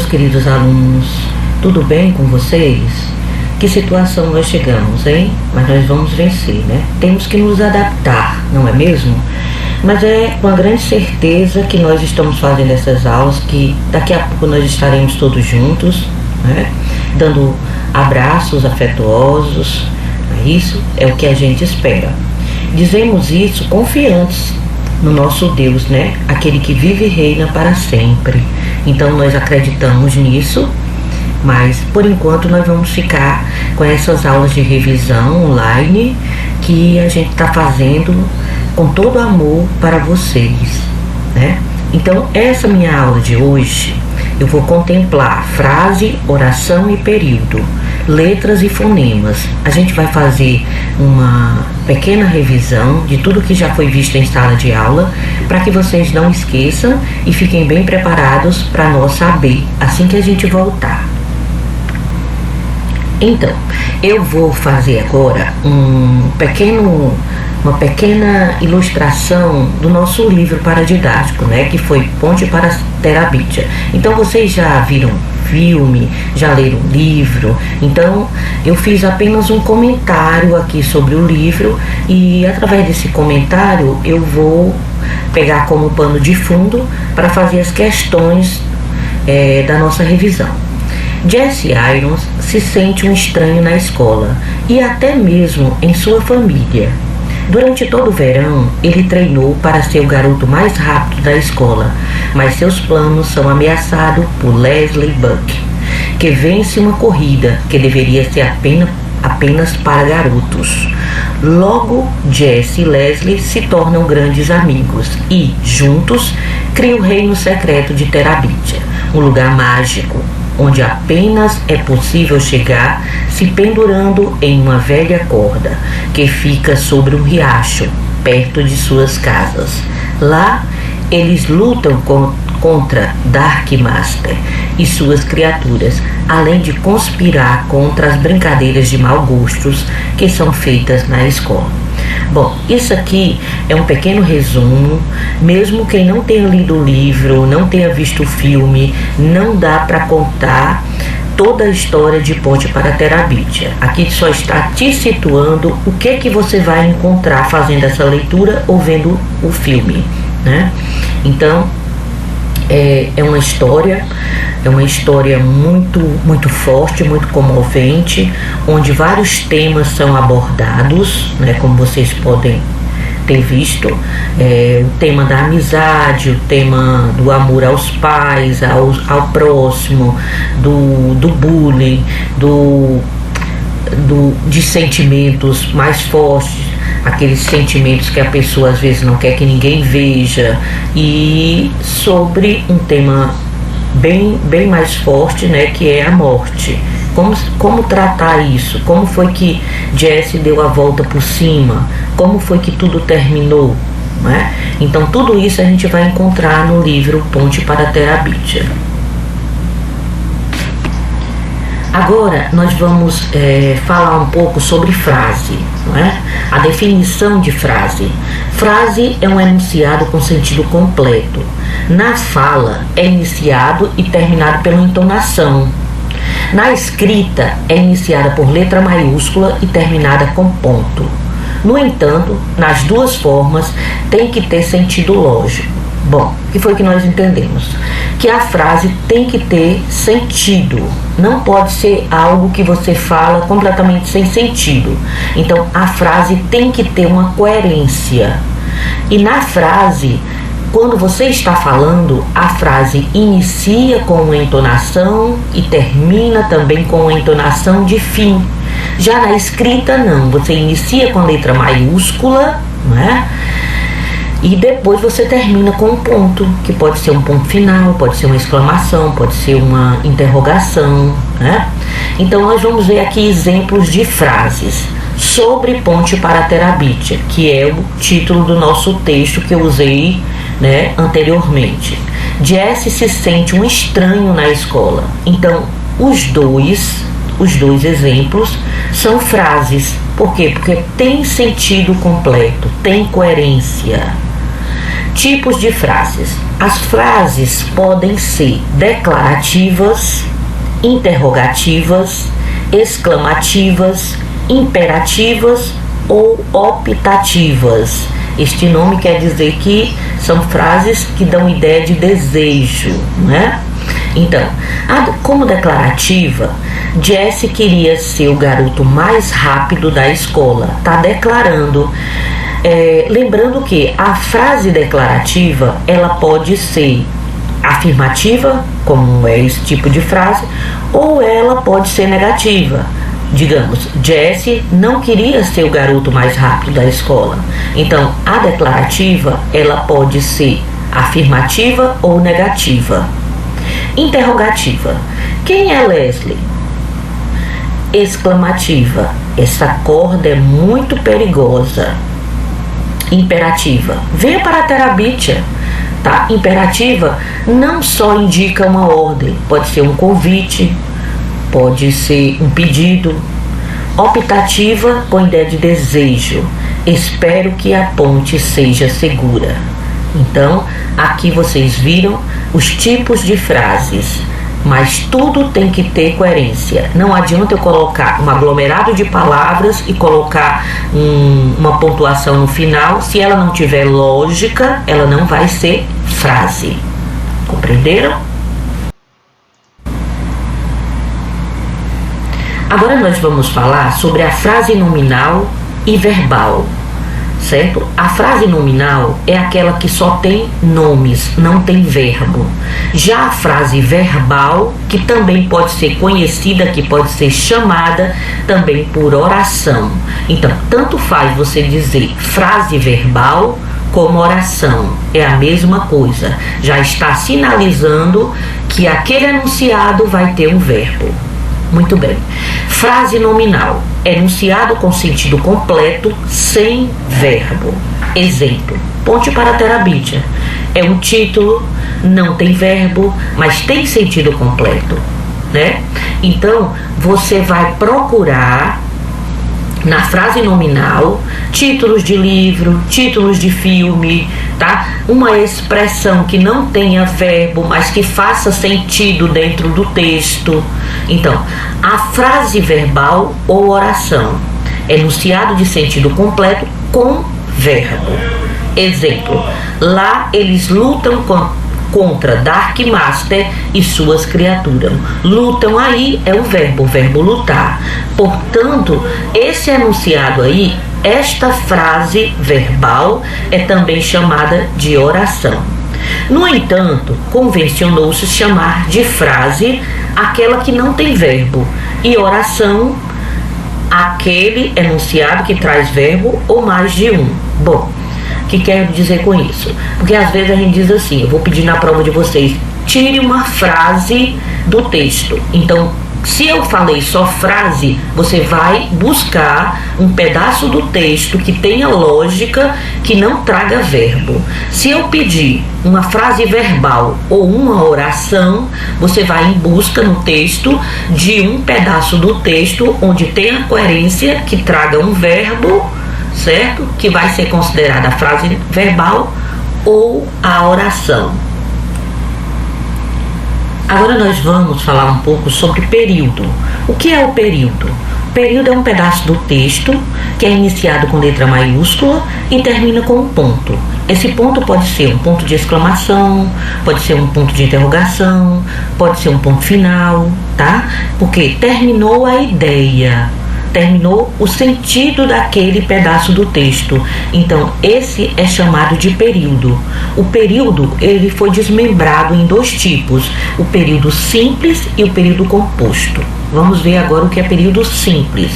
queridos alunos, tudo bem com vocês? Que situação nós chegamos, hein? Mas nós vamos vencer, né? Temos que nos adaptar, não é mesmo? Mas é com a grande certeza que nós estamos fazendo essas aulas, que daqui a pouco nós estaremos todos juntos, né? Dando abraços afetuosos. Isso é o que a gente espera. Dizemos isso confiantes no nosso Deus, né? Aquele que vive e reina para sempre. Então nós acreditamos nisso, mas por enquanto nós vamos ficar com essas aulas de revisão online que a gente está fazendo com todo amor para vocês, né? Então essa minha aula de hoje eu vou contemplar frase, oração e período, letras e fonemas. A gente vai fazer uma pequena revisão de tudo que já foi visto em sala de aula, para que vocês não esqueçam e fiquem bem preparados para nós saber assim que a gente voltar. Então, eu vou fazer agora uma pequena ilustração do nosso livro paradidático, né, que foi Ponte para Terabithia. Então vocês já viram filme, já leram o livro, então eu fiz apenas um comentário aqui sobre o livro e através desse comentário eu vou pegar como pano de fundo para fazer as questões da nossa revisão. Jesse Irons se sente um estranho na escola e até mesmo em sua família. Durante todo o verão, ele treinou para ser o garoto mais rápido da escola, mas seus planos são ameaçados por Leslie Buck, que vence uma corrida que deveria ser apenas para garotos. Logo, Jesse e Leslie se tornam grandes amigos e, juntos, criam o reino secreto de Terabithia, um lugar mágico, onde apenas é possível chegar se pendurando em uma velha corda que fica sobre um riacho, perto de suas casas. Lá, eles lutam contra Dark Master e suas criaturas, além de conspirar contra as brincadeiras de mau gostos que são feitas na escola. Bom, isso aqui é um pequeno resumo. Mesmo quem não tenha lido o livro, não tenha visto o filme, não dá para contar toda a história de Ponte para Terabithia. Aqui só está te situando o que você vai encontrar fazendo essa leitura ou vendo o filme, né? Então, é uma história muito, muito forte, muito comovente, onde vários temas são abordados, né, como vocês podem ter visto, o tema da amizade, o tema do amor aos pais, ao próximo, do bullying, de sentimentos mais fortes, aqueles sentimentos que a pessoa às vezes não quer que ninguém veja, e sobre um tema bem mais forte, né, que é a morte. Como tratar isso? Como foi que Jesse deu a volta por cima? Como foi que tudo terminou? Né? Então tudo isso a gente vai encontrar no livro Ponte para Terabithia. Agora nós vamos falar um pouco sobre frase, não é? A definição de frase. Frase é um enunciado com sentido completo. Na fala é iniciado e terminado pela entonação. Na escrita é iniciada por letra maiúscula e terminada com ponto. No entanto, nas duas formas tem que ter sentido lógico. Bom, o que foi que nós entendemos? Que a frase tem que ter sentido. Não pode ser algo que você fala completamente sem sentido. Então, a frase tem que ter uma coerência. E na frase, quando você está falando, a frase inicia com uma entonação e termina também com uma entonação de fim. Já na escrita, não. Você inicia com a letra maiúscula, não é? E depois você termina com um ponto, que pode ser um ponto final, pode ser uma exclamação, pode ser uma interrogação, né? Então nós vamos ver aqui exemplos de frases sobre Ponte para Terabithia, que é o título do nosso texto que eu usei, né, anteriormente. Jesse se sente um estranho na escola. Então os dois exemplos são frases. Por quê? Porque tem sentido completo, tem coerência. Tipos de frases. as frases podem ser declarativas, interrogativas, exclamativas, imperativas ou optativas. Este nome quer dizer que são frases que dão ideia de desejo, né? Então, como declarativa, Jesse queria ser o garoto mais rápido da escola. Está declarando. Lembrando que a frase declarativa, ela pode ser afirmativa, como é esse tipo de frase, ou ela pode ser negativa. Digamos, Jesse não queria ser o garoto mais rápido da escola. Então, a declarativa, ela pode ser afirmativa ou negativa. Interrogativa. Quem é Leslie? Exclamativa. Essa corda é muito perigosa. Imperativa. Venha para a Terabitia. Tá? Imperativa não só indica uma ordem, pode ser um convite, pode ser um pedido. Optativa com ideia de desejo. Espero que a ponte seja segura. Então, aqui vocês viram os tipos de frases, mas tudo tem que ter coerência. Não adianta eu colocar um aglomerado de palavras e colocar uma pontuação no final. Se ela não tiver lógica, ela não vai ser frase. Compreenderam? Agora nós vamos falar sobre a frase nominal e verbal, certo? A frase nominal é aquela que só tem nomes, não tem verbo. Já a frase verbal, que também pode ser conhecida, que pode ser chamada também por oração. Então, tanto faz você dizer frase verbal como oração, é a mesma coisa. Já está sinalizando que aquele enunciado vai ter um verbo. Muito bem. Frase nominal. Enunciado com sentido completo, sem verbo. Exemplo. Ponte para a Terabitia. É um título, não tem verbo, mas tem sentido completo, né? Então, você vai procurar na frase nominal títulos de livro, títulos de filme, tá? Uma expressão que não tenha verbo, mas que faça sentido dentro do texto. Então, a frase verbal ou oração, enunciado de sentido completo com verbo. Exemplo, lá eles lutam contra Dark Master e suas criaturas. Lutam aí é o verbo lutar. Portanto, esse enunciado aí, esta frase verbal é também chamada de oração. No entanto, convencionou-se chamar de frase aquela que não tem verbo e oração aquele enunciado que traz verbo ou mais de um. Bom, o que quero dizer com isso? Porque às vezes a gente diz assim, eu vou pedir na prova de vocês, tire uma frase do texto. Então, se eu falei só frase, você vai buscar um pedaço do texto que tenha lógica, que não traga verbo. Se eu pedir uma frase verbal ou uma oração, você vai em busca no texto de um pedaço do texto onde tenha coerência, que traga um verbo, certo? Que vai ser considerada a frase verbal ou a oração. Agora nós vamos falar um pouco sobre período. O que é o período? O período é um pedaço do texto que é iniciado com letra maiúscula e termina com um ponto. Esse ponto pode ser um ponto de exclamação, pode ser um ponto de interrogação, pode ser um ponto final, tá? Porque terminou a ideia, terminou o sentido daquele pedaço do texto. Então, esse é chamado de período. O período, ele foi desmembrado em dois tipos, o período simples e o período composto. Vamos ver agora o que é período simples.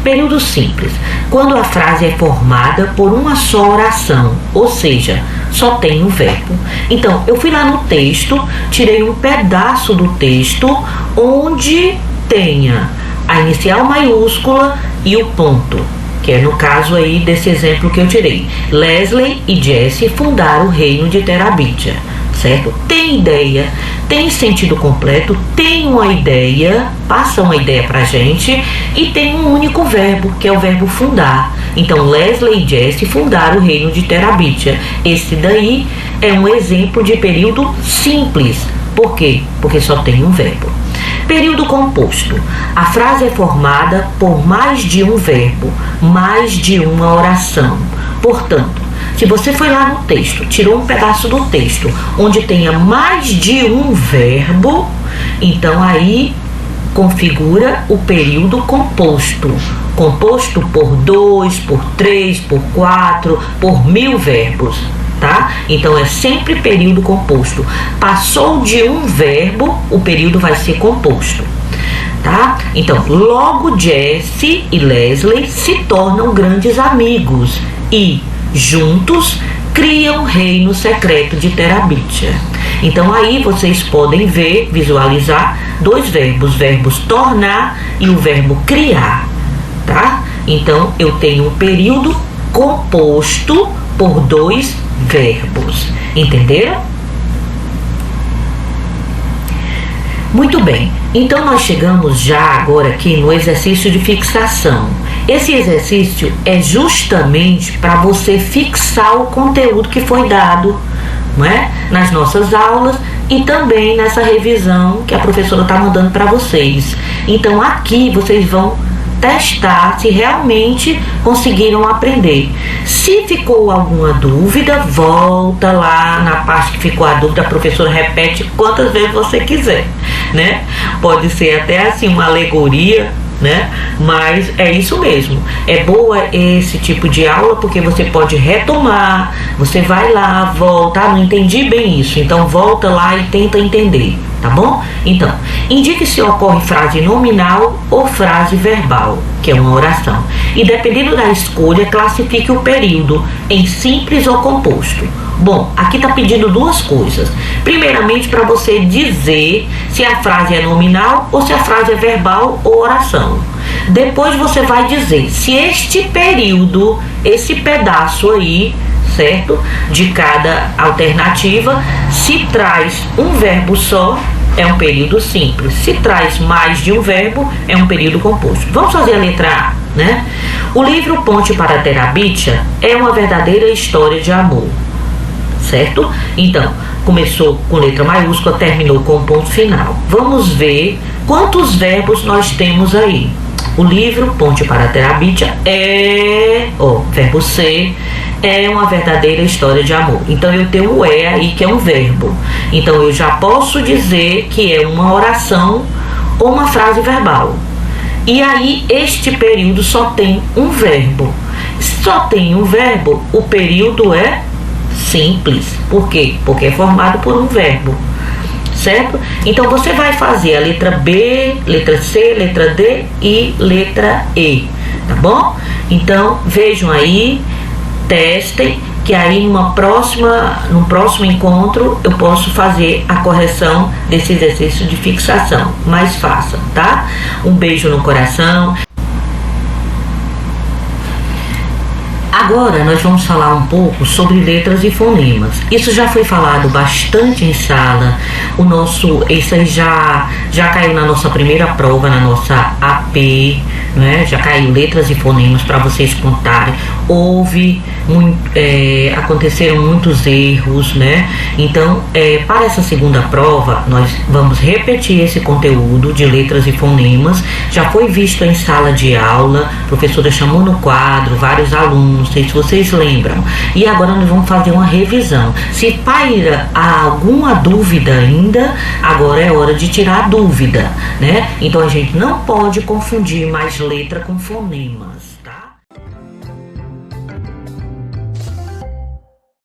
Período simples, quando a frase é formada por uma só oração, ou seja, só tem um verbo. Então, eu fui lá no texto, tirei um pedaço do texto onde tenha a inicial maiúscula e o ponto, que é no caso aí desse exemplo que eu tirei. Leslie e Jesse fundaram o reino de Terabitia, certo? Tem ideia, tem sentido completo, tem uma ideia, passa uma ideia pra gente e tem um único verbo, que é o verbo fundar. Então, Leslie e Jesse fundaram o reino de Terabitia. Esse daí é um exemplo de período simples. Por quê? Porque só tem um verbo. Período composto. A frase é formada por mais de um verbo, mais de uma oração. Portanto, se você foi lá no texto, tirou um pedaço do texto onde tenha mais de um verbo, então aí configura o período composto. Composto por 2, por 3, por 4, por 1000 verbos. Tá? Então é sempre período composto. Passou de um verbo, o período vai ser composto. Tá? Então, logo Jesse e Leslie se tornam grandes amigos e juntos criam o reino secreto de Terabitia. Então aí vocês podem ver, visualizar dois verbos tornar e o verbo criar, tá? Então eu tenho um período composto por dois verbos. Entenderam? Muito bem. Então nós chegamos já agora aqui no exercício de fixação. Esse exercício é justamente para você fixar o conteúdo que foi dado, não é? Nas nossas aulas e também nessa revisão que a professora está mandando para vocês. Então aqui vocês vão testar se realmente conseguiram aprender. Se ficou alguma dúvida, volta lá na parte que ficou a dúvida, a professora repete quantas vezes você quiser, né? Pode ser até assim uma alegoria, né? Mas é isso mesmo. É boa esse tipo de aula porque você pode retomar, você vai lá, volta, não entendi bem isso, então volta lá e tenta entender, tá bom? Então, indique se ocorre frase nominal ou frase verbal, que é uma oração. E dependendo da escolha, classifique o período em simples ou composto. Bom, aqui está pedindo duas coisas. Primeiramente, para você dizer se a frase é nominal ou se a frase é verbal ou oração. Depois você vai dizer se este período, esse pedaço aí, certo? De cada alternativa, se traz um verbo só, é um período simples. Se traz mais de um verbo, é um período composto. Vamos fazer a letra A, né? O livro Ponte para Terabitia é uma verdadeira história de amor. Certo? Então, começou com letra maiúscula, terminou com ponto final. Vamos ver quantos verbos nós temos aí. O livro Ponte para Terabitia é, verbo ser, é uma verdadeira história de amor. Então eu tenho o é aí que é um verbo. Então eu já posso dizer que é uma oração ou uma frase verbal. E aí este período só tem um verbo. Só tem um verbo, o período é simples. Por quê? Porque é formado por um verbo, certo? Então você vai fazer a letra B, letra C, letra D e letra E, tá bom? Então vejam aí, testem, que aí num próximo encontro eu posso fazer a correção desse exercício de fixação. Mas façam, tá? Um beijo no coração. Agora nós vamos falar um pouco sobre letras e fonemas. Isso já foi falado bastante em sala. Isso aí já caiu na nossa primeira prova, na nossa AP, né? Já caiu letras e fonemas para vocês contarem. Aconteceram muitos erros, né? Então, para essa segunda prova, nós vamos repetir esse conteúdo de letras e fonemas. Já foi visto em sala de aula, a professora chamou no quadro vários alunos, não sei se vocês lembram. E agora nós vamos fazer uma revisão. Se paira alguma dúvida ainda, agora é hora de tirar a dúvida, né? Então a gente não pode confundir mais letra com fonemas.